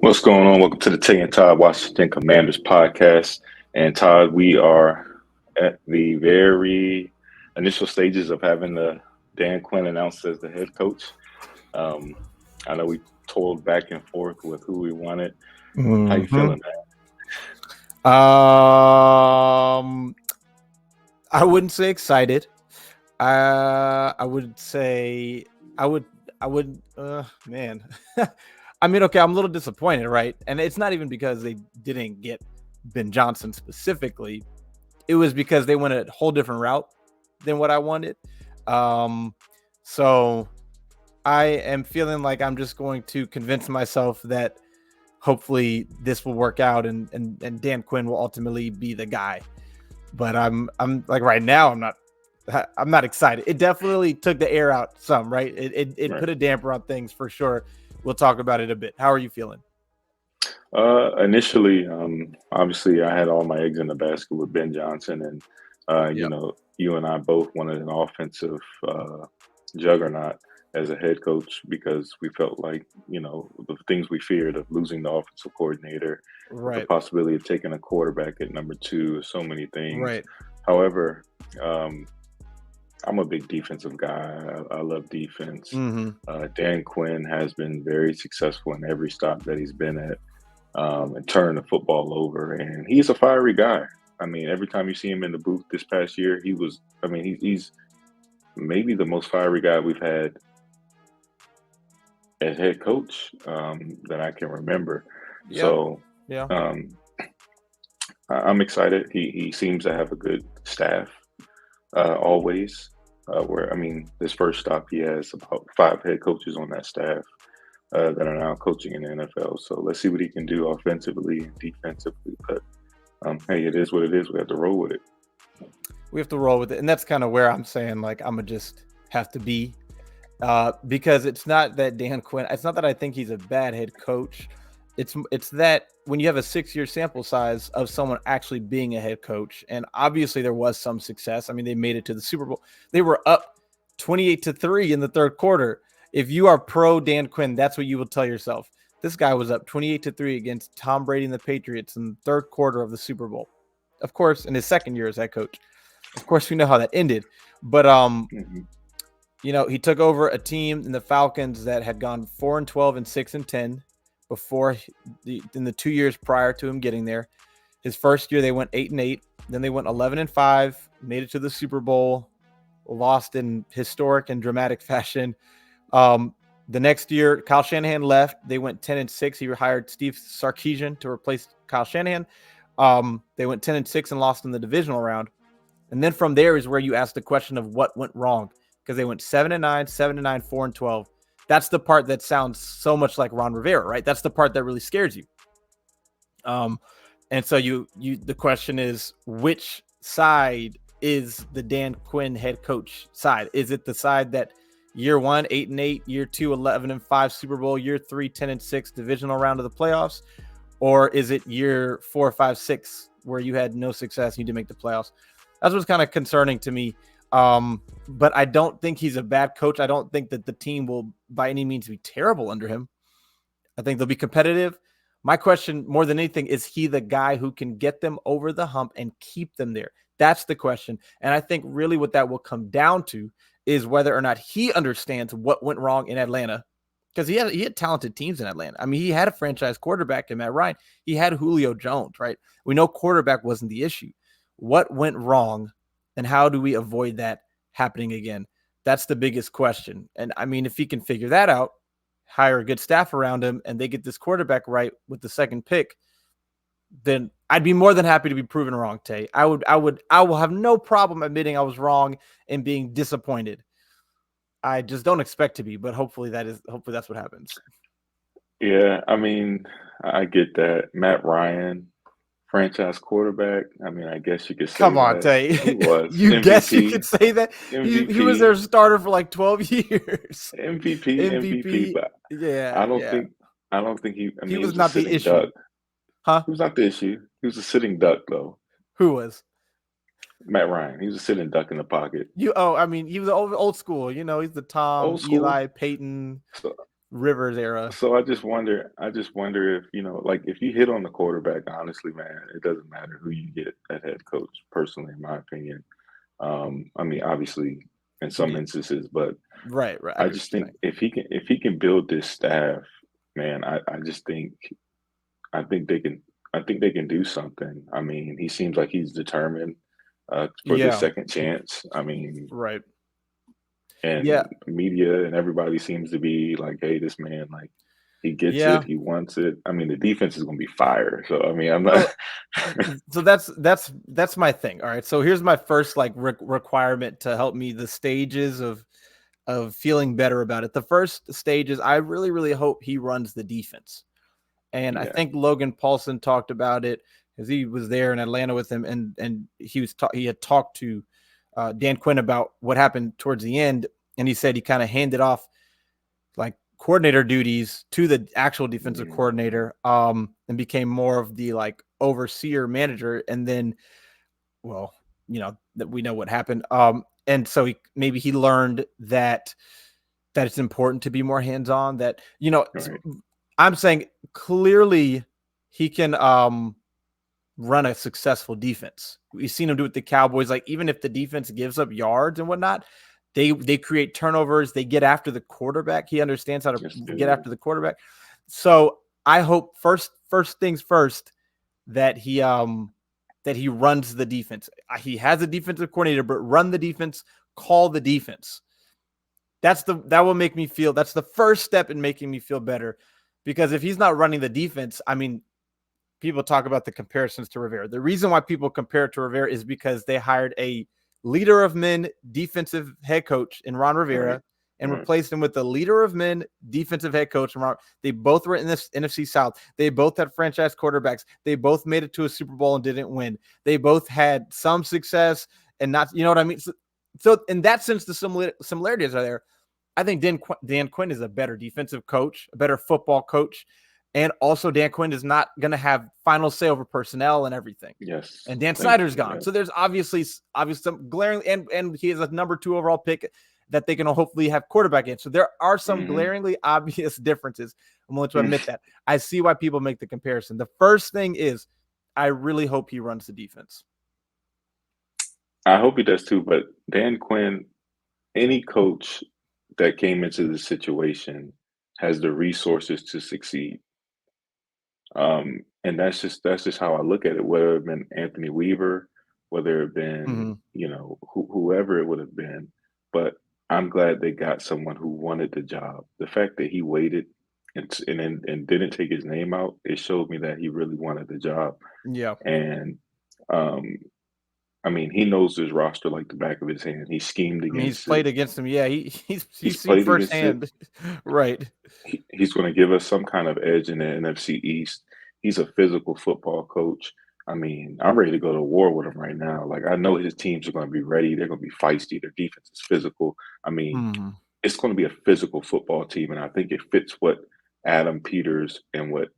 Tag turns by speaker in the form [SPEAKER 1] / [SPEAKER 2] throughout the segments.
[SPEAKER 1] What's going on? Welcome to the Tay and Todd Washington Commanders podcast. And Todd, we are at the very initial stages of having Dan Quinn announced as the head coach. Um, I know we toiled back and forth with who we wanted. How you
[SPEAKER 2] hmm
[SPEAKER 1] feeling, man?
[SPEAKER 2] I wouldn't say excited. I would say I would I would man. I mean, okay, I'm a little disappointed, right? And it's not even because they didn't get Ben Johnson specifically. It was because they went a whole different route than what I wanted. Um, so I am feeling like I'm just going to convince myself that hopefully this will work out and Dan Quinn will ultimately be the guy. But I'm like right now I'm not excited. It definitely took the air out some, right? It
[SPEAKER 1] Right.
[SPEAKER 2] put a damper on things for sure. We'll talk about it a bit. How are you feeling?
[SPEAKER 1] Initially, obviously, I had all my eggs in the basket with Ben Johnson, and
[SPEAKER 2] Yep.
[SPEAKER 1] you and I both wanted an offensive juggernaut as a head coach because we felt like the things we feared of losing the offensive coordinator, with the
[SPEAKER 2] Right.
[SPEAKER 1] possibility of taking a quarterback at number two, so many things.
[SPEAKER 2] Right.
[SPEAKER 1] However, um, I'm a big defensive guy. I love defense.
[SPEAKER 2] Mm-hmm.
[SPEAKER 1] Dan Quinn has been very successful in every stop that he's been at, and turn the football over. And he's a fiery guy. I mean, every time you see him in the booth this past year, he was. I mean, he's maybe the most fiery guy we've had as head coach that I can remember.
[SPEAKER 2] Yeah.
[SPEAKER 1] So
[SPEAKER 2] Yeah.
[SPEAKER 1] um, I'm excited. He seems to have a good staff always. Where I mean, this first stop, he has about five head coaches on that staff that are now coaching in the NFL. So let's see what he can do offensively and defensively. But hey, it is what it is. We have to roll with it.
[SPEAKER 2] We have to roll with it. And that's kind of where I'm saying like I'm gonna just have to be. Because it's not that Dan Quinn, it's not that I think he's a bad head coach. It's that when you have a 6-year sample size of someone actually being a head coach, and obviously there was some success. I mean, they made it to the Super Bowl. They were up 28-3 in the third quarter. If you are pro Dan Quinn, that's what you will tell yourself. This guy was up 28-3 against Tom Brady and the Patriots in the third quarter of the Super Bowl. Of course, in his second year as head coach. Of course, we know how that ended. But
[SPEAKER 1] Hmm.
[SPEAKER 2] he took over a team in the Falcons that had gone 4-12 and 6-10 before in the 2 years prior to him getting there. His first year they went 8-8, then they went 11-5, made it to the Super Bowl, lost in historic and dramatic fashion. Um, the next year, Kyle Shanahan left. They went 10-6. He hired Steve Sarkisian to replace Kyle Shanahan. They went 10-6 and lost in the divisional round. And then from there is where you ask the question of what went wrong, because they went 7-9, 7-9, 4-12. That's the part that sounds so much like Ron Rivera, right? That's the part that really scares you. Um, and so the question is, which side is the Dan Quinn head coach side? Is it the side that year one, 8-8, year two, 11-5 Super Bowl, year three, 10-6 divisional round of the playoffs? Or is it year 4, 5, 6 where you had no success and you didn't make the playoffs? That's what's kind of concerning to me. But I don't think he's a bad coach. I don't think that the team will by any means be terrible under him. I think they'll be competitive. My question, more than anything, is he the guy who can get them over the hump and keep them there? That's the question. And I think really what that will come down to is whether or not he understands what went wrong in Atlanta. Because he had talented teams in Atlanta. I mean, he had a franchise quarterback in Matt Ryan. He had Julio Jones, right? We know quarterback wasn't the issue. What went wrong, and how do we avoid that happening again? That's the biggest question. And I mean, if he can figure that out, hire a good staff around him, and they get this quarterback right with the second pick, then I'd be more than happy to be proven wrong, Tay. I will have no problem admitting I was wrong and being disappointed. I just don't expect to be, but hopefully that's what happens.
[SPEAKER 1] Yeah, I mean, I get that. Matt Ryan, franchise quarterback. I mean, I guess you could say
[SPEAKER 2] Come on,
[SPEAKER 1] that
[SPEAKER 2] Tay.
[SPEAKER 1] he was
[SPEAKER 2] You guess you
[SPEAKER 1] MVP,
[SPEAKER 2] could say that he was their
[SPEAKER 1] MVP,
[SPEAKER 2] starter for like 12 years.
[SPEAKER 1] MVP, MVP.
[SPEAKER 2] MVP.
[SPEAKER 1] But
[SPEAKER 2] Yeah,
[SPEAKER 1] I don't
[SPEAKER 2] yeah.
[SPEAKER 1] think I don't think he. I
[SPEAKER 2] He
[SPEAKER 1] mean, he
[SPEAKER 2] was
[SPEAKER 1] was a
[SPEAKER 2] not the
[SPEAKER 1] sitting
[SPEAKER 2] issue.
[SPEAKER 1] duck.
[SPEAKER 2] Huh?
[SPEAKER 1] He was not the issue. He was a sitting duck, though.
[SPEAKER 2] Who was?
[SPEAKER 1] Matt Ryan. He was a sitting duck in the pocket.
[SPEAKER 2] I mean, he was old school. He's the Tom,
[SPEAKER 1] Old school.
[SPEAKER 2] Eli, Peyton,
[SPEAKER 1] So,
[SPEAKER 2] Rivers era.
[SPEAKER 1] So I just wonder if, like if you hit on the quarterback, honestly, man, it doesn't matter who you get at head coach, personally, in my opinion. I mean, obviously in some
[SPEAKER 2] Yeah,
[SPEAKER 1] instances, but
[SPEAKER 2] right, right. I
[SPEAKER 1] I
[SPEAKER 2] get what
[SPEAKER 1] just
[SPEAKER 2] you're
[SPEAKER 1] think
[SPEAKER 2] saying.
[SPEAKER 1] if he can build this staff, man, I just think I think they can I think they can do something. I mean, he seems like he's determined for this
[SPEAKER 2] Yeah,
[SPEAKER 1] second chance. I mean,
[SPEAKER 2] right. Yeah,
[SPEAKER 1] and media and everybody seems to be like, "Hey, this man, like, he gets it,
[SPEAKER 2] yeah.
[SPEAKER 1] he wants it." I mean, the defense is gonna be fire. So, I mean, I'm not.
[SPEAKER 2] So that's my thing. All right. So here's my first like requirement to help me the stages of feeling better about it. The first stage is I really hope he runs the defense. And I
[SPEAKER 1] Yeah,
[SPEAKER 2] think Logan Paulson talked about it because he was there in Atlanta with him, and he had talked to Dan Quinn about what happened towards the end, and he said he kind of handed off like coordinator duties to the actual defensive
[SPEAKER 1] mhm,
[SPEAKER 2] coordinator, and became more of the like overseer manager, and then well, that we know what happened, and so maybe he learned that it's important to be more hands on. That
[SPEAKER 1] right,
[SPEAKER 2] I'm saying clearly he can run a successful defense. We've seen him do it with the Cowboys. Like even if the defense gives up yards and whatnot, they create turnovers. They get after the quarterback. He understands how to
[SPEAKER 1] let's
[SPEAKER 2] get
[SPEAKER 1] do.
[SPEAKER 2] after the quarterback. So I hope first things first that he runs the defense. He has a defensive coordinator, but run the defense, call the defense. That will make me feel. That's the first step in making me feel better, because if he's not running the defense, I mean, people talk about the comparisons to Rivera. The reason why people compare it to Rivera is because they hired a leader of men defensive head coach in Ron
[SPEAKER 1] Right,
[SPEAKER 2] Rivera and
[SPEAKER 1] right,
[SPEAKER 2] replaced him with the leader of men defensive head coach. They both were in this NFC South. They both had franchise quarterbacks. They both made it to a Super Bowl and didn't win. They both had some success and not, you know what I mean? So in that sense, the similarities are there. I think Dan Quinn is a better defensive coach, a better football coach. And also, Dan Quinn is not going to have final say over personnel and everything.
[SPEAKER 1] yes,
[SPEAKER 2] And Dan
[SPEAKER 1] thank
[SPEAKER 2] Snyder's
[SPEAKER 1] you.
[SPEAKER 2] gone.
[SPEAKER 1] Yeah,
[SPEAKER 2] So there's obviously some glaring, and he is a number 2 overall pick that they can hopefully have quarterback in. So there are some
[SPEAKER 1] hmm
[SPEAKER 2] glaringly obvious differences. I'm willing to admit that. I see why people make the comparison. The first thing is I really hope he runs the defense.
[SPEAKER 1] I hope he does too. But Dan Quinn, any coach that came into the situation has the resources to succeed. And that's just how I look at it. Whether it been Anthony Weaver, whether it been
[SPEAKER 2] Mm-hmm.
[SPEAKER 1] whoever it would have been, but I'm glad they got someone who wanted the job. The fact that he waited and didn't take his name out, it showed me that he really wanted the job.
[SPEAKER 2] Yeah.
[SPEAKER 1] And um, I mean, he knows his roster like the back of his hand. He schemed
[SPEAKER 2] I mean, he's
[SPEAKER 1] against it.
[SPEAKER 2] played against him. Yeah, he's
[SPEAKER 1] He's
[SPEAKER 2] seen
[SPEAKER 1] played against it.
[SPEAKER 2] firsthand. Right.
[SPEAKER 1] He's going to give us some kind of edge in the NFC East. He's a physical football coach. I mean, I'm ready to go to war with him right now. Like, I know his teams are going to be ready. They're going to be feisty. Their defense is physical. I mean,
[SPEAKER 2] Mm-hmm.
[SPEAKER 1] it's going to be a physical football team, and I think it fits what Adam Peters and what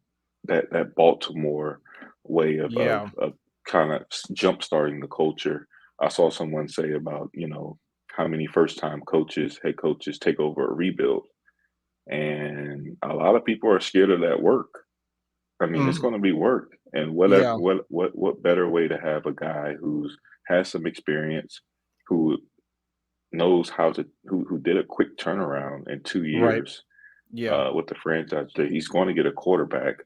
[SPEAKER 1] that Baltimore way
[SPEAKER 2] Yeah.
[SPEAKER 1] of kind of jump starting the culture. I saw someone say about how many first time coaches, head coaches, take over a rebuild, and a lot of people are scared of that work. I mean, it's
[SPEAKER 2] Mm-hmm.
[SPEAKER 1] going to be work, and
[SPEAKER 2] Yeah.
[SPEAKER 1] what better way to have a guy who's has some experience, who knows how to who did a quick turnaround in two
[SPEAKER 2] Right.
[SPEAKER 1] years
[SPEAKER 2] Yeah.
[SPEAKER 1] with the franchise. That he's going to get a quarterback,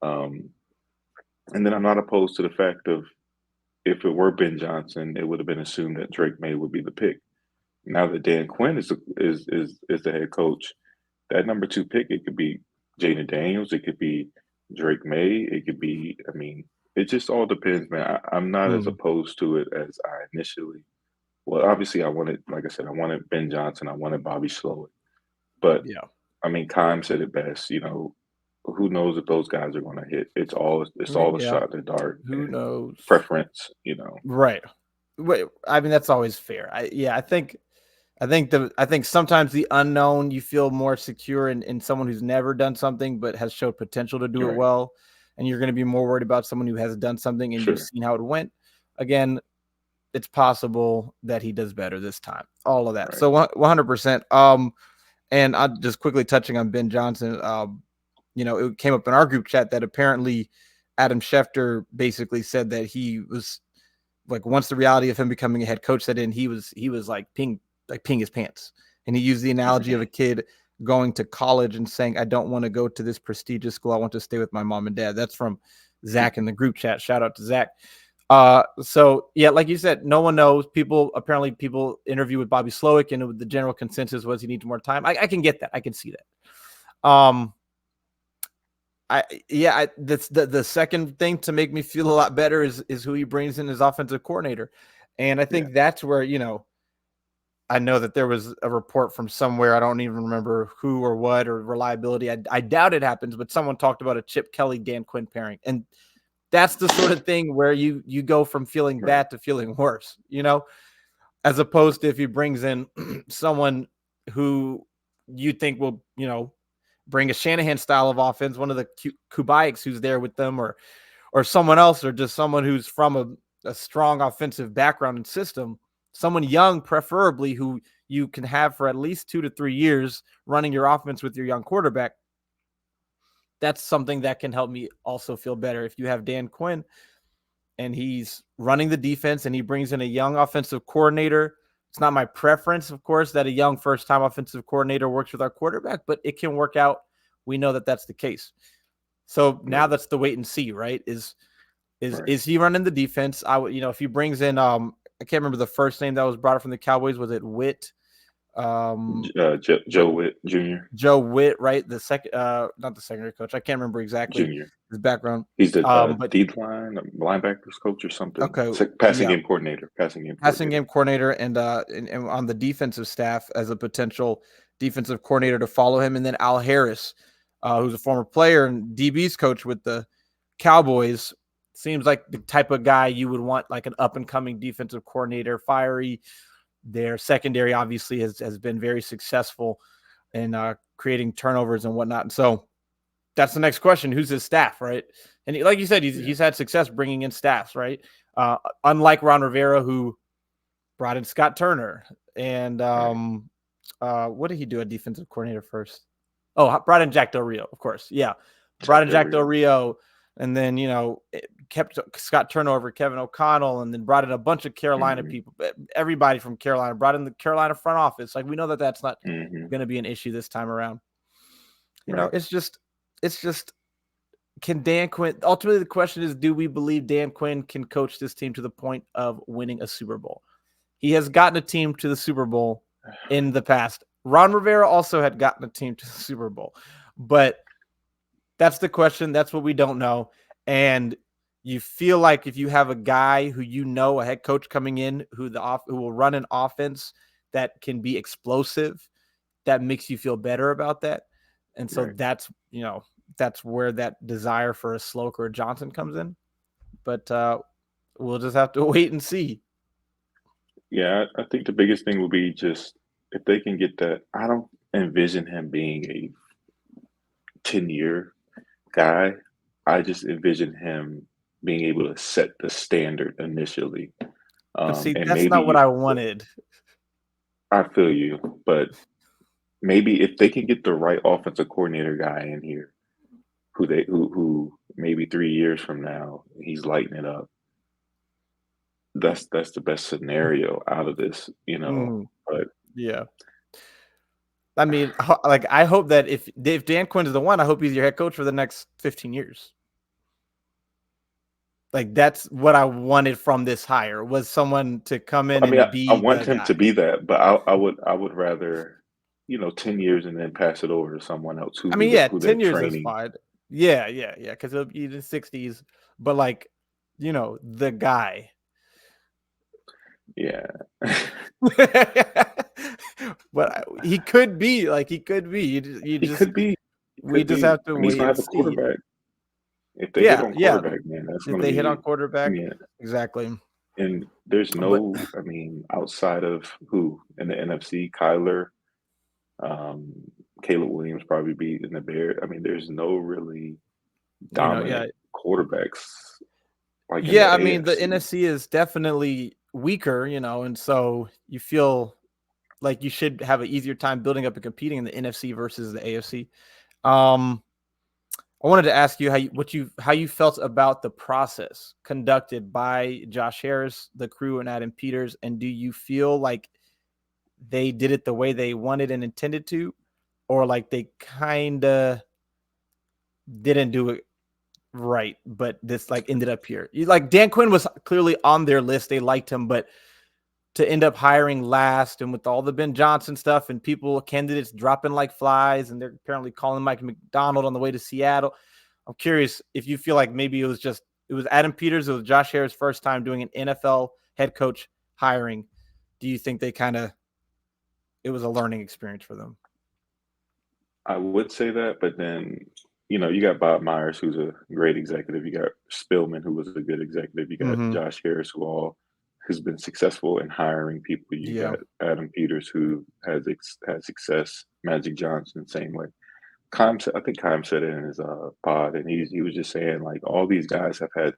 [SPEAKER 1] um, and then I'm not opposed to the fact of if it were Ben Johnson, it would have been assumed that Drake May would be the pick. Now that Dan Quinn is the head coach, that number two pick, it could be Jaden Daniels, it could be Drake May, it could be. I mean, it just all depends, man. I'm not as
[SPEAKER 2] Mhm.
[SPEAKER 1] opposed to it as I initially. Well, obviously, I wanted, like I said, I wanted Ben Johnson, I wanted Bobby Slowick, but
[SPEAKER 2] Yeah.
[SPEAKER 1] I mean, Kime said it best. Who knows if those guys are going to hit? It's all a
[SPEAKER 2] Yeah.
[SPEAKER 1] shot in the dark
[SPEAKER 2] Who
[SPEAKER 1] and
[SPEAKER 2] knows?
[SPEAKER 1] preference.
[SPEAKER 2] Right. Wait, I mean, that's always fair. I think sometimes the unknown, you feel more secure in someone who's never done something but has showed potential to do it
[SPEAKER 1] Right,
[SPEAKER 2] well, and you're going to be more worried about someone who has done something and you've
[SPEAKER 1] sure,
[SPEAKER 2] seen how it went. Again, it's possible that he does better this time. All of that.
[SPEAKER 1] right.
[SPEAKER 2] So 100%. And I just quickly touching on Ben Johnson. It came up in our group chat that apparently Adam Schefter basically said that he was like, once the reality of him becoming a head coach set in, he was like peeing his pants. And he used the analogy of a kid going to college and saying, I don't want to go to this prestigious school. I want to stay with my mom and dad. That's from Zach in the group chat. Shout out to Zach. So yeah, like you said, no one knows. People interview with Bobby Slowick, and the general consensus was he needs more time. I can get that. I can see that. That's the second thing to make me feel a lot better is who he brings in as offensive coordinator. And I think that's where, I know that there was a report from somewhere. I don't even remember who or what or reliability. I doubt it happens, but someone talked about a Chip Kelly, Dan Quinn pairing. And that's the sort of thing where you go from feeling
[SPEAKER 1] Right.
[SPEAKER 2] bad to feeling worse, as opposed to if he brings in someone who you think will, bring a Shanahan style of offense, one of the Kubiaks who's there with them, or someone else, or just someone who's from a strong offensive background and system, someone young, preferably, who you can have for at least 2 to 3 years running your offense with your young quarterback. That's something that can help me also feel better. If you have Dan Quinn and he's running the defense and he brings in a young offensive coordinator, it's not my preference, of course, that a young first-time offensive coordinator works with our quarterback, but it can work out. We know that that's the case. So now that's the wait and see, right? Is he running the defense? If he brings in, I can't remember the first name that was brought up from the Cowboys. Was it Witt?
[SPEAKER 1] Joe Witt Jr.
[SPEAKER 2] Joe Witt, right? The second, not the secondary coach. I can't remember exactly
[SPEAKER 1] Jr.
[SPEAKER 2] his background.
[SPEAKER 1] He's the
[SPEAKER 2] But
[SPEAKER 1] D line linebackers coach or something.
[SPEAKER 2] okay,
[SPEAKER 1] Passing
[SPEAKER 2] yeah,
[SPEAKER 1] game coordinator. Passing game
[SPEAKER 2] passing
[SPEAKER 1] coordinator.
[SPEAKER 2] game coordinator, and on the defensive staff as a potential defensive coordinator to follow him, and then Al Harris, who's a former player and DB's coach with the Cowboys. Seems like the type of guy you would want, like an up and coming defensive coordinator, fiery. Their secondary obviously has been very successful in creating turnovers and whatnot. And so that's the next question: who's his staff, right? And like you said, he's had success bringing in staffs, right? Unlike Ron Rivera, who brought in Scott Turner, and what did he do? A defensive coordinator first. Oh, brought in Jack Del Rio, of course. Yeah, brought in Jack Del Rio, and then kept Scott Turner over Kevin O'Connell, and then brought in a bunch of Carolina people. Everybody from Carolina brought in the Carolina front office. Like, we know that that's not going to be an issue this time around. It's just can Dan Quinn? Ultimately, the question is, do we believe Dan Quinn can coach this team to the point of winning a Super Bowl? He has gotten a team to the Super Bowl in the past. Ron Rivera also had gotten a team to the Super Bowl, but that's the question. That's what we don't know. And you feel like if you have a guy who, a head coach coming in who will run an offense that can be explosive, that makes you feel better about that. And so that's where that desire for a Sloak or a Johnson comes in. But we'll just have to wait and see.
[SPEAKER 1] Yeah, I think the biggest thing will be just if they can get that. I don't envision him being a 10-year guy. I just envision him being able to set the standard initially.
[SPEAKER 2] But see,
[SPEAKER 1] and
[SPEAKER 2] that's not what I wanted.
[SPEAKER 1] I feel you, but maybe if they can get the right offensive coordinator guy in here, who maybe 3 years from now he's lighting it up. That's the best scenario out of this, But
[SPEAKER 2] yeah, I mean, like, I hope that if Dan Quinn is the one, I hope he's your head coach for the next 15 years. Like, that's what I wanted from this hire, was someone to come in and be
[SPEAKER 1] I want
[SPEAKER 2] the
[SPEAKER 1] him
[SPEAKER 2] guy.
[SPEAKER 1] to be that, but I would rather 10 years and then pass it over to someone else who
[SPEAKER 2] 10 years is
[SPEAKER 1] training.
[SPEAKER 2] fine. Yeah, because he'll be in his 60s. But, like, the guy.
[SPEAKER 1] Yeah.
[SPEAKER 2] But he could be. He could be. We just have to
[SPEAKER 1] he's
[SPEAKER 2] wait
[SPEAKER 1] gonna
[SPEAKER 2] and
[SPEAKER 1] have a
[SPEAKER 2] see.
[SPEAKER 1] quarterback. If they hit on quarterback, man, that's
[SPEAKER 2] If
[SPEAKER 1] gonna
[SPEAKER 2] they
[SPEAKER 1] be.
[SPEAKER 2] hit on quarterback,
[SPEAKER 1] Yeah.
[SPEAKER 2] exactly.
[SPEAKER 1] And there's outside of who in the NFC, Kyler, Caleb Williams probably be in the Bears. There's no really dominant quarterbacks like in the
[SPEAKER 2] the
[SPEAKER 1] AFC.
[SPEAKER 2] NFC is definitely weaker, and so you feel like you should have an easier time building up and competing in the NFC versus the AFC. Um, I wanted to ask you how you felt about the process conducted by Josh Harris, the crew, and Adam Peters, and do you feel like they did it the way they wanted and intended to, or like they kind of didn't do it right, but this like ended up here? Like Dan Quinn was clearly on their list; they liked him, but to end up hiring last and with all the Ben Johnson stuff and candidates dropping like flies, and they're apparently calling Mike McDonald on the way to Seattle. I'm curious if you feel like maybe it was Adam Peters, it was Josh Harris' first time doing an NFL head coach hiring. Do you think it was a learning experience for them?
[SPEAKER 1] I would say that, but then, you got Bob Myers, who's a great executive. You got Spillman, who was a good executive. You got
[SPEAKER 2] Mm-hmm.
[SPEAKER 1] Josh Harris, who's been successful in hiring people. You
[SPEAKER 2] Yeah.
[SPEAKER 1] got Adam Peters, who had success. Magic Johnson, same way. I think Kime said it in his pod, and he was just saying like all these guys have had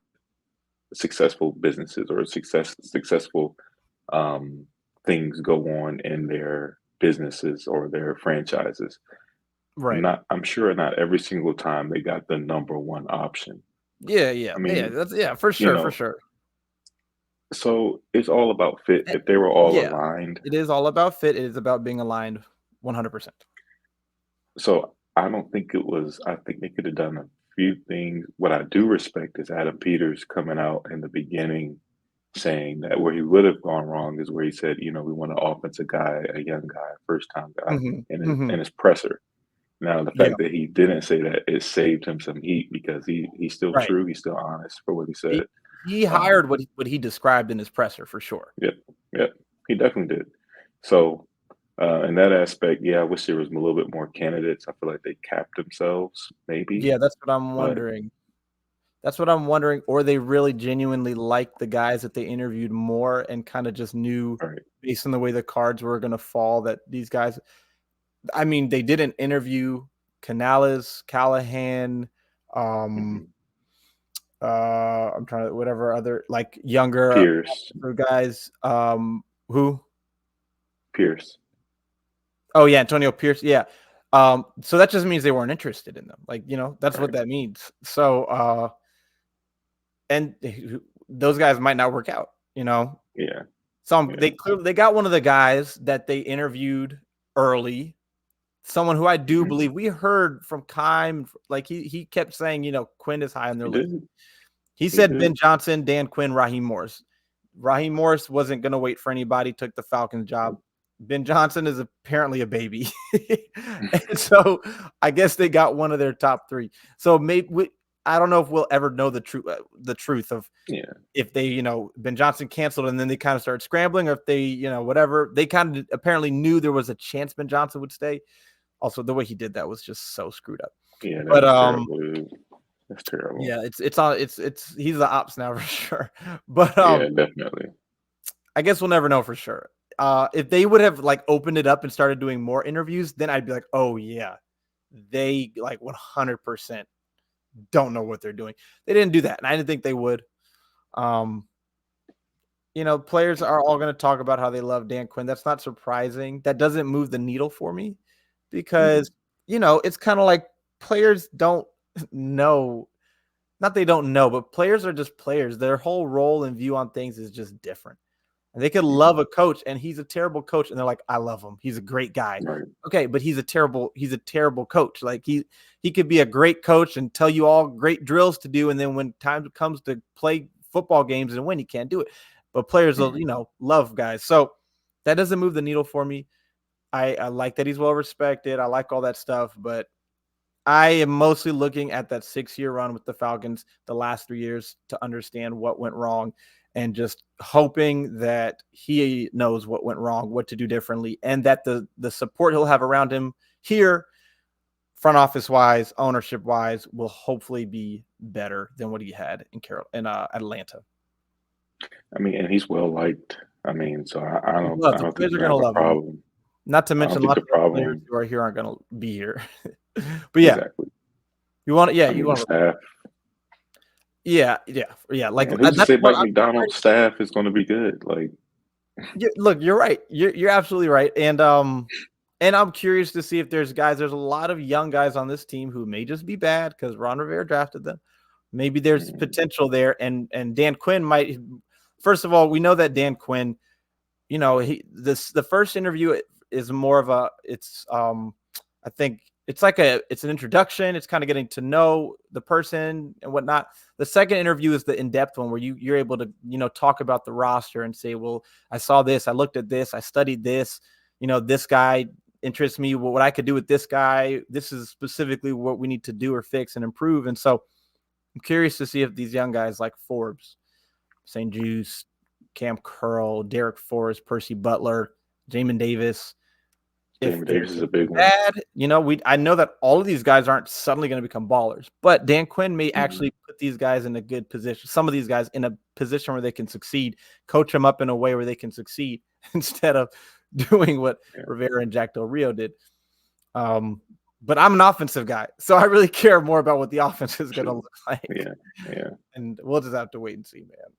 [SPEAKER 1] successful businesses or successful um, things go on in their businesses or their franchises.
[SPEAKER 2] Right.
[SPEAKER 1] I'm sure not every single time they got the number one option.
[SPEAKER 2] Yeah, yeah,
[SPEAKER 1] I
[SPEAKER 2] yeah.
[SPEAKER 1] mean,
[SPEAKER 2] That's for
[SPEAKER 1] you
[SPEAKER 2] sure, for
[SPEAKER 1] know,
[SPEAKER 2] sure.
[SPEAKER 1] so it's all about fit.
[SPEAKER 2] Eh,
[SPEAKER 1] If they were all
[SPEAKER 2] yeah,
[SPEAKER 1] aligned,
[SPEAKER 2] it is all about fit. It is about being aligned 100%.
[SPEAKER 1] so I don't think it was. I think they could have done a few things. What I do respect is Adam Peters coming out in the beginning saying that where he would have gone wrong is where he said, we want an offensive guy, a young guy, first time guy
[SPEAKER 2] Mhm,
[SPEAKER 1] in
[SPEAKER 2] mhm.
[SPEAKER 1] his presser. Now, the
[SPEAKER 2] Yeah,
[SPEAKER 1] fact that he didn't say that, it saved him some heat because he's still
[SPEAKER 2] right.
[SPEAKER 1] true, he's still honest for what he
[SPEAKER 2] He
[SPEAKER 1] said.
[SPEAKER 2] he
[SPEAKER 1] Um,
[SPEAKER 2] hired what he described in his presser for sure.
[SPEAKER 1] yep, yep, he definitely did. So, in that aspect, yeah, I wish there was a little bit more candidates. I feel like they capped themselves, maybe,
[SPEAKER 2] Yeah, that's what I'm
[SPEAKER 1] but
[SPEAKER 2] wondering. That's what I'm wondering, or they really genuinely liked the guys that they interviewed more and kinda just knew
[SPEAKER 1] right.
[SPEAKER 2] based on the way the cards were gonna fall that these guys. I mean, they didn't interview Canales, Callahan, um,
[SPEAKER 1] Mhm.
[SPEAKER 2] I'm trying to whatever other, like, younger
[SPEAKER 1] Pierce,
[SPEAKER 2] guys, who?
[SPEAKER 1] Pierce,
[SPEAKER 2] Oh, yeah, Antonio Pierce, yeah. So that just means they weren't interested in them, like, that's what
[SPEAKER 1] right.
[SPEAKER 2] that means. So, and those guys might not work out, you know?
[SPEAKER 1] Yeah,
[SPEAKER 2] They
[SPEAKER 1] yeah.
[SPEAKER 2] clearly they got one of the guys that they interviewed early, someone who I do
[SPEAKER 1] Mhm.
[SPEAKER 2] believe we heard from Kime, like, he kept saying, Quinn is high on their
[SPEAKER 1] He
[SPEAKER 2] list.
[SPEAKER 1] did,
[SPEAKER 2] He
[SPEAKER 1] he
[SPEAKER 2] said Ben
[SPEAKER 1] did.
[SPEAKER 2] Johnson, Dan Quinn, Raheem Morris. Raheem Morris wasn't gonna wait for anybody, took the Falcons job. Ben Johnson is apparently a baby. And so I guess they got one of their top 3. So maybe I don't know if we'll ever know the truth of
[SPEAKER 1] Yeah,
[SPEAKER 2] if they, Ben Johnson canceled and then they kind of started scrambling, or if they, whatever. They kind of apparently knew there was a chance Ben Johnson would stay. Also, the way he did that was just so screwed up.
[SPEAKER 1] yeah, that
[SPEAKER 2] But
[SPEAKER 1] was terrible, dude. That's terrible.
[SPEAKER 2] yeah, it's he's the ops now for sure. But
[SPEAKER 1] Yeah, definitely.
[SPEAKER 2] I guess we'll never know for sure. If they would have like opened it up and started doing more interviews, then I'd be like, oh yeah, they like 100% don't know what they're doing. They didn't do that, and I didn't think they would. Um, Players are all going to talk about how they love Dan Quinn. That's not surprising. That doesn't move the needle for me because,
[SPEAKER 1] Mhm.
[SPEAKER 2] it's kind of like players don't know. Not they don't know, but players are just players. Their whole role and view on things is just different. And they could love
[SPEAKER 1] Mhm.
[SPEAKER 2] a coach and he's a terrible coach. And they're like, I love him. He's a great guy.
[SPEAKER 1] Right.
[SPEAKER 2] Okay, but he's a terrible coach. Like he could be a great coach and tell you all great drills to do. And then when time comes to play football games and win, he can't do it. But players will,
[SPEAKER 1] Mhm.
[SPEAKER 2] love guys. So that doesn't move the needle for me. I like that he's well respected. I like all that stuff, but I am mostly looking at that 6-year run with the Falcons, the last 3 years, to understand what went wrong and just hoping that he knows what went wrong, what to do differently, and that the support he'll have around him here, front office wise, ownership wise, will hopefully be better than what he had in Atlanta.
[SPEAKER 1] I mean, and he's well liked. I mean, so
[SPEAKER 2] He's loved.
[SPEAKER 1] I
[SPEAKER 2] The
[SPEAKER 1] don't think
[SPEAKER 2] players are
[SPEAKER 1] you
[SPEAKER 2] going to
[SPEAKER 1] have a
[SPEAKER 2] love him.
[SPEAKER 1] problem.
[SPEAKER 2] Not to
[SPEAKER 1] I don't
[SPEAKER 2] mention
[SPEAKER 1] think
[SPEAKER 2] lots
[SPEAKER 1] the
[SPEAKER 2] of other players
[SPEAKER 1] problem
[SPEAKER 2] who are here aren't going to be here. But yeah,
[SPEAKER 1] exactly.
[SPEAKER 2] yeah,
[SPEAKER 1] I
[SPEAKER 2] you
[SPEAKER 1] mean, the
[SPEAKER 2] want to,
[SPEAKER 1] staff.
[SPEAKER 2] yeah, yeah, yeah. Like
[SPEAKER 1] And who's to
[SPEAKER 2] that's
[SPEAKER 1] say
[SPEAKER 2] what
[SPEAKER 1] Mike
[SPEAKER 2] I'm
[SPEAKER 1] McDonald's staff is going to be good? Like,
[SPEAKER 2] Look, you're right. You're absolutely right. And I'm curious to see if there's guys. There's a lot of young guys on this team who may just be bad because Ron Rivera drafted them. Maybe there's
[SPEAKER 1] Mm,
[SPEAKER 2] potential there, and Dan Quinn might. First of all, we know that Dan Quinn, the first interview is more of a it's I think it's an introduction. It's kind of getting to know the person and whatnot. The second interview is the in-depth one where you're able to talk about the roster and say, well, I saw this, I looked at this, I studied this, this guy interests me, what I could do with this guy, this is specifically what we need to do or fix and improve. And so I'm curious to see if these young guys like Forbes, St. Juice, Cam Curl, Derek Forrest, Percy Butler, Jamin Davis, if
[SPEAKER 1] Damon Davis is a big one.
[SPEAKER 2] bad, I know that all of these guys aren't suddenly going to become ballers, but Dan Quinn may
[SPEAKER 1] Hmm.
[SPEAKER 2] actually put these guys in a good position. Some of these guys in a position where they can succeed, coach them up in a way where they can succeed instead of doing what
[SPEAKER 1] Yeah,
[SPEAKER 2] Rivera and Jack Del Rio did. But I'm an offensive guy, so I really care more about what the offense is going to
[SPEAKER 1] true.
[SPEAKER 2] look like,
[SPEAKER 1] Yeah, yeah,
[SPEAKER 2] and we'll just have to wait and see, man.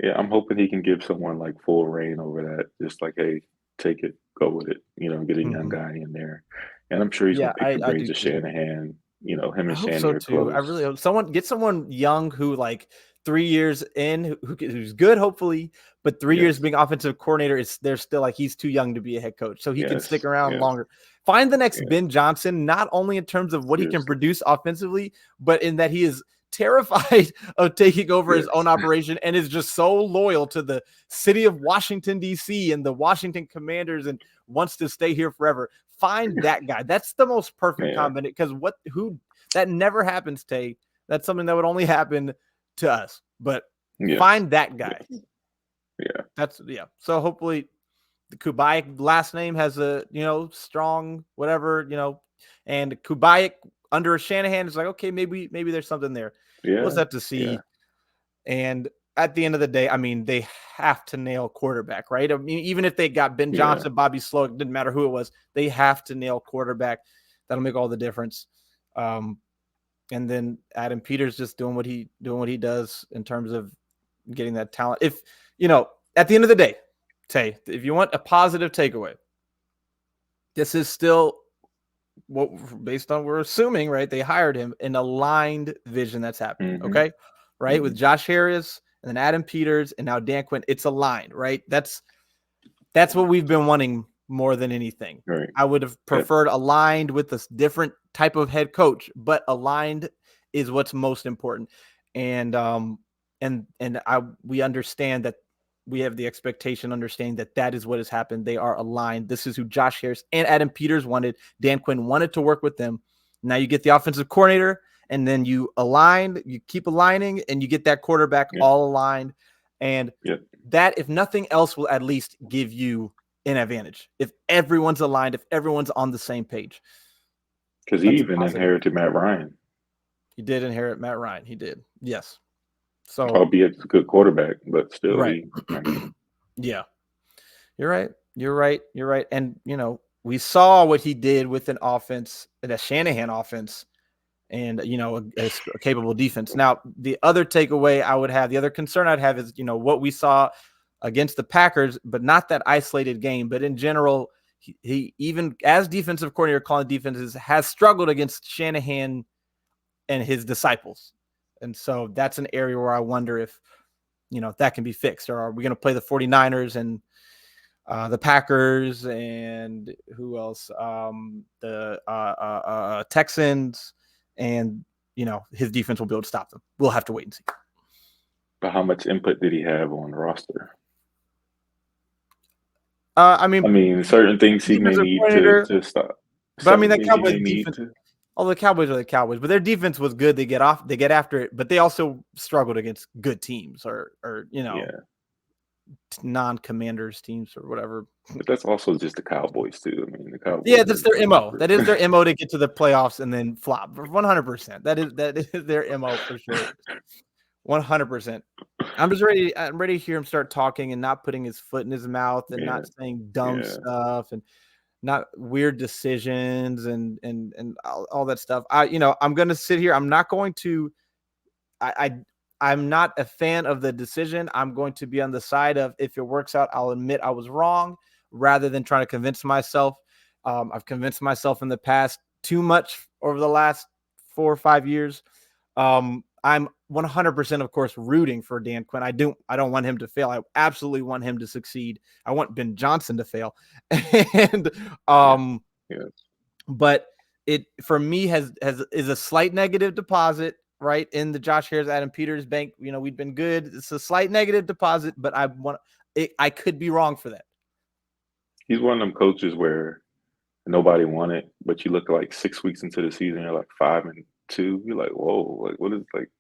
[SPEAKER 1] yeah. I'm hoping he can give someone like full reign over that. Just like, hey, take it, go with it. Get a young
[SPEAKER 2] Mhm.
[SPEAKER 1] guy in there, and I'm sure he's
[SPEAKER 2] Yeah,
[SPEAKER 1] gonna pick the
[SPEAKER 2] I do
[SPEAKER 1] brains of
[SPEAKER 2] too.
[SPEAKER 1] Shanahan. Him
[SPEAKER 2] I
[SPEAKER 1] and
[SPEAKER 2] hope
[SPEAKER 1] Shanny
[SPEAKER 2] so
[SPEAKER 1] are
[SPEAKER 2] too. I
[SPEAKER 1] close.
[SPEAKER 2] really hope someone young who like 3 years in who's good, hopefully, but 3 years
[SPEAKER 1] Yes,
[SPEAKER 2] being offensive coordinator is they're still like he's too young to be a head coach, so he can stick
[SPEAKER 1] yes,
[SPEAKER 2] around
[SPEAKER 1] yes,
[SPEAKER 2] longer. Find the next
[SPEAKER 1] yeah.
[SPEAKER 2] Ben Johnson, not only in terms of what he can
[SPEAKER 1] Seriously,
[SPEAKER 2] produce offensively, but in that he is terrified of taking over his own
[SPEAKER 1] yes,
[SPEAKER 2] operation and is just so loyal to the city of Washington D.C. and the Washington Commanders and wants to stay here forever. Find that guy. That's the most perfect
[SPEAKER 1] yeah,
[SPEAKER 2] combination because who that never happens, Tay. That's something that would only happen to us. But
[SPEAKER 1] yes,
[SPEAKER 2] find that guy.
[SPEAKER 1] yes, yeah.
[SPEAKER 2] That's yeah. So hopefully the Kubayek last name has a strong whatever and Kubayek under Shanahan is like okay maybe there's something there. We'll just
[SPEAKER 1] Yeah,
[SPEAKER 2] have to
[SPEAKER 1] yeah,
[SPEAKER 2] see. And at the end of the day, I mean they have to nail quarterback, right? I mean even if they got Ben
[SPEAKER 1] yeah,
[SPEAKER 2] Johnson, Bobby Sloak, didn't matter who it was, they have to nail quarterback. That'll make all the difference. Um, and then Adam Peters just doing what he does in terms of getting that talent. If at the end of the day, Tay, if you want a positive takeaway, this is still what based on we're assuming, right? They hired him an aligned vision that's happening.
[SPEAKER 1] mhm,
[SPEAKER 2] Okay. Right. With
[SPEAKER 1] mhm,
[SPEAKER 2] Josh Harris and then Adam Peters and now Dan Quinn, it's aligned, right? That's what we've been wanting more than anything.
[SPEAKER 1] right,
[SPEAKER 2] I would have
[SPEAKER 1] yep,
[SPEAKER 2] preferred aligned with a different type of head coach, but aligned is what's most important. And we understand that we have the expectation, understanding that that is what has happened. They are aligned. This is who Josh Harris and Adam Peters wanted. Dan Quinn wanted to work with them. Now you get the offensive coordinator, and then you keep aligning, and you get that quarterback
[SPEAKER 1] yep,
[SPEAKER 2] all aligned. And
[SPEAKER 1] yep.
[SPEAKER 2] that, if nothing else, will at least give you an advantage. If everyone's aligned, if everyone's on the same page,
[SPEAKER 1] Because he
[SPEAKER 2] that's a
[SPEAKER 1] even
[SPEAKER 2] positive.
[SPEAKER 1] inherited Matt Ryan,
[SPEAKER 2] He did inherit Matt Ryan. He did. Yes. So,
[SPEAKER 1] albeit a good quarterback, but still,
[SPEAKER 2] right.
[SPEAKER 1] I mean,
[SPEAKER 2] Yeah. You're right. You're right. You're right. And, we saw what he did with an offense, the Shanahan offense, and, a capable defense. Now, the other takeaway I would have, the other concern I'd have is, what we saw against the Packers, but not that isolated game, but in general, he even as defensive coordinator calling defenses has struggled against Shanahan and his disciples. And so that's an area where I wonder if, that can be fixed, or are we going to play the 49ers and the Packers and who else? The Texans, and his defense will be able to stop them. We'll have to wait and see.
[SPEAKER 1] but how much input did he have on the roster?
[SPEAKER 2] I
[SPEAKER 1] I
[SPEAKER 2] mean,
[SPEAKER 1] mean, certain things he may
[SPEAKER 2] defensive
[SPEAKER 1] need to
[SPEAKER 2] coordinator,
[SPEAKER 1] stop.
[SPEAKER 2] but I mean
[SPEAKER 1] Certain
[SPEAKER 2] that
[SPEAKER 1] things he
[SPEAKER 2] Cowboys
[SPEAKER 1] may need
[SPEAKER 2] defense.
[SPEAKER 1] to.
[SPEAKER 2] All the Cowboys are the Cowboys, but their defense was good. They get after it, but they also struggled against good teams or
[SPEAKER 1] Yeah,
[SPEAKER 2] non-commanders teams or whatever.
[SPEAKER 1] but that's also just the Cowboys too. I mean, the
[SPEAKER 2] Yeah,
[SPEAKER 1] Cowboys
[SPEAKER 2] that's
[SPEAKER 1] are
[SPEAKER 2] their
[SPEAKER 1] known
[SPEAKER 2] mo.
[SPEAKER 1] for.
[SPEAKER 2] That is their mo to get to the playoffs and then flop. 100%. That is their mo for sure. 100%. I'm ready to hear him start talking and not putting his foot in his mouth and
[SPEAKER 1] Yeah,
[SPEAKER 2] not saying dumb
[SPEAKER 1] yeah,
[SPEAKER 2] stuff and not weird decisions and all that stuff. I'm gonna sit here. I'm not going to. I I'm not a fan of the decision. I'm going to be on the side of, if it works out, I'll admit I was wrong, rather than trying to convince myself. I've convinced myself in the past too much over the last 4 or 5 years. I'm 100%, of course, rooting for Dan Quinn. I don't want him to fail. I absolutely want him to succeed. I want Ben Johnson to fail. And
[SPEAKER 1] Yeah. Yeah.
[SPEAKER 2] but it, for me, is a slight negative deposit, right, in the Josh Harris, Adam Peters bank. We've been good. It's a slight negative deposit, but I could be wrong for that.
[SPEAKER 1] He's one of them coaches where nobody won it, but you look like 6 weeks into the season, you're like 5-2. You're like, whoa, like what is like?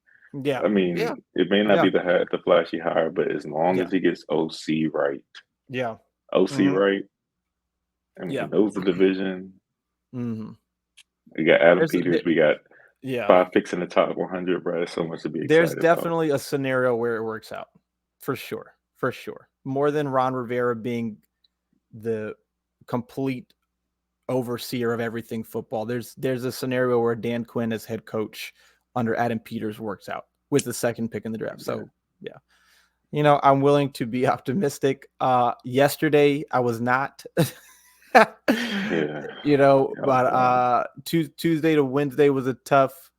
[SPEAKER 2] Yeah,
[SPEAKER 1] I
[SPEAKER 2] yeah,
[SPEAKER 1] mean, it may not
[SPEAKER 2] yeah,
[SPEAKER 1] be the flashy hire, but as long
[SPEAKER 2] yeah,
[SPEAKER 1] as he gets
[SPEAKER 2] yeah,
[SPEAKER 1] OC
[SPEAKER 2] hmm
[SPEAKER 1] right, I mean, he
[SPEAKER 2] yeah.
[SPEAKER 1] knows the division.
[SPEAKER 2] hmm
[SPEAKER 1] We got Adam
[SPEAKER 2] There's
[SPEAKER 1] Peters. We got
[SPEAKER 2] yeah,
[SPEAKER 1] 5 picks in the top 100, bro. There's so much to be
[SPEAKER 2] there's
[SPEAKER 1] excited about.
[SPEAKER 2] definitely a scenario where it works out, for sure, for sure. More than Ron Rivera being the complete overseer of everything football. There's a scenario where Dan Quinn as head coach under Adam Peters works out with the second pick in the draft.
[SPEAKER 1] Yeah,
[SPEAKER 2] So yeah, I'm willing to be optimistic. Yesterday I was not.
[SPEAKER 1] yeah,
[SPEAKER 2] But Tuesday to Wednesday was a tough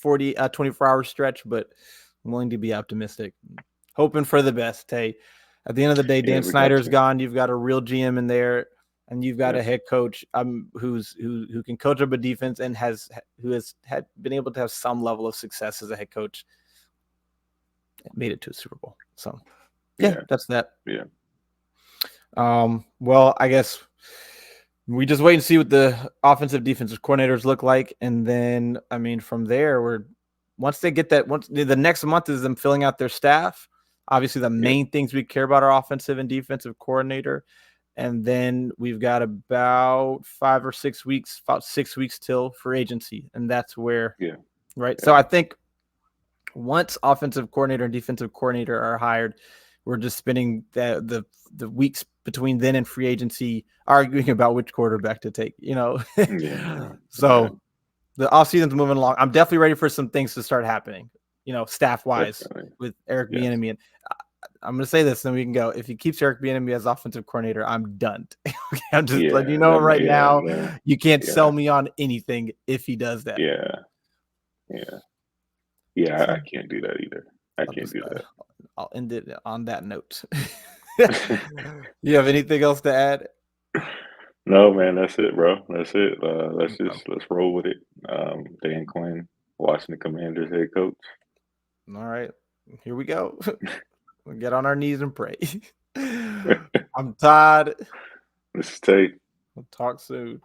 [SPEAKER 2] 24-hour stretch, but I'm willing to be optimistic, hoping for the best. Hey, at the end of the day,
[SPEAKER 1] yeah.
[SPEAKER 2] Dan
[SPEAKER 1] We got
[SPEAKER 2] Snyder's
[SPEAKER 1] you.
[SPEAKER 2] gone. You've got a real GM in there, and you've got a
[SPEAKER 1] Yes,
[SPEAKER 2] head coach who can coach up a defense and who has been able to have some level of success as a head coach. Made it to a Super Bowl. So yeah,
[SPEAKER 1] yeah,
[SPEAKER 2] that's that.
[SPEAKER 1] yeah,
[SPEAKER 2] Well, I guess we just wait and see what the offensive defensive coordinators look like. And then, I mean, from there, once they get that, once the next month is them filling out their staff. Obviously, the
[SPEAKER 1] yeah,
[SPEAKER 2] main things we care about are offensive and defensive coordinator. And then we've got about 5 or 6 weeks, about 6 weeks till free agency. And that's where,
[SPEAKER 1] yeah,
[SPEAKER 2] right. So
[SPEAKER 1] yeah,
[SPEAKER 2] I think once offensive coordinator and defensive coordinator are hired, we're just spending the weeks between then and free agency arguing about which quarterback to take,
[SPEAKER 1] yeah, yeah.
[SPEAKER 2] So the offseason's moving along. I'm definitely ready for some things to start happening, staff wise,
[SPEAKER 1] Definitely.
[SPEAKER 2] with Eric
[SPEAKER 1] Yes.
[SPEAKER 2] Bieniemy. And I'm going to say this, then we can go. If he keeps Eric Bieniemy as offensive coordinator, I'm done. Okay, I'm just letting you
[SPEAKER 1] Yeah.
[SPEAKER 2] know
[SPEAKER 1] That.
[SPEAKER 2] right
[SPEAKER 1] Yeah.
[SPEAKER 2] now,
[SPEAKER 1] Yeah.
[SPEAKER 2] you can't
[SPEAKER 1] Yeah.
[SPEAKER 2] sell me on anything if he does that.
[SPEAKER 1] Yeah. Yeah. Yeah. I
[SPEAKER 2] So
[SPEAKER 1] can't do that either. I
[SPEAKER 2] I'll
[SPEAKER 1] can't
[SPEAKER 2] just
[SPEAKER 1] do that.
[SPEAKER 2] I'll end it on that note. You have anything else to add?
[SPEAKER 1] No, man. That's it, bro. That's it.
[SPEAKER 2] Okay.
[SPEAKER 1] Let's roll with it. Dan Quinn, Washington Commanders head coach.
[SPEAKER 2] All right. Here we go. We'll get on our knees and pray. I'm Todd.
[SPEAKER 1] This is Tate.
[SPEAKER 2] We'll talk soon.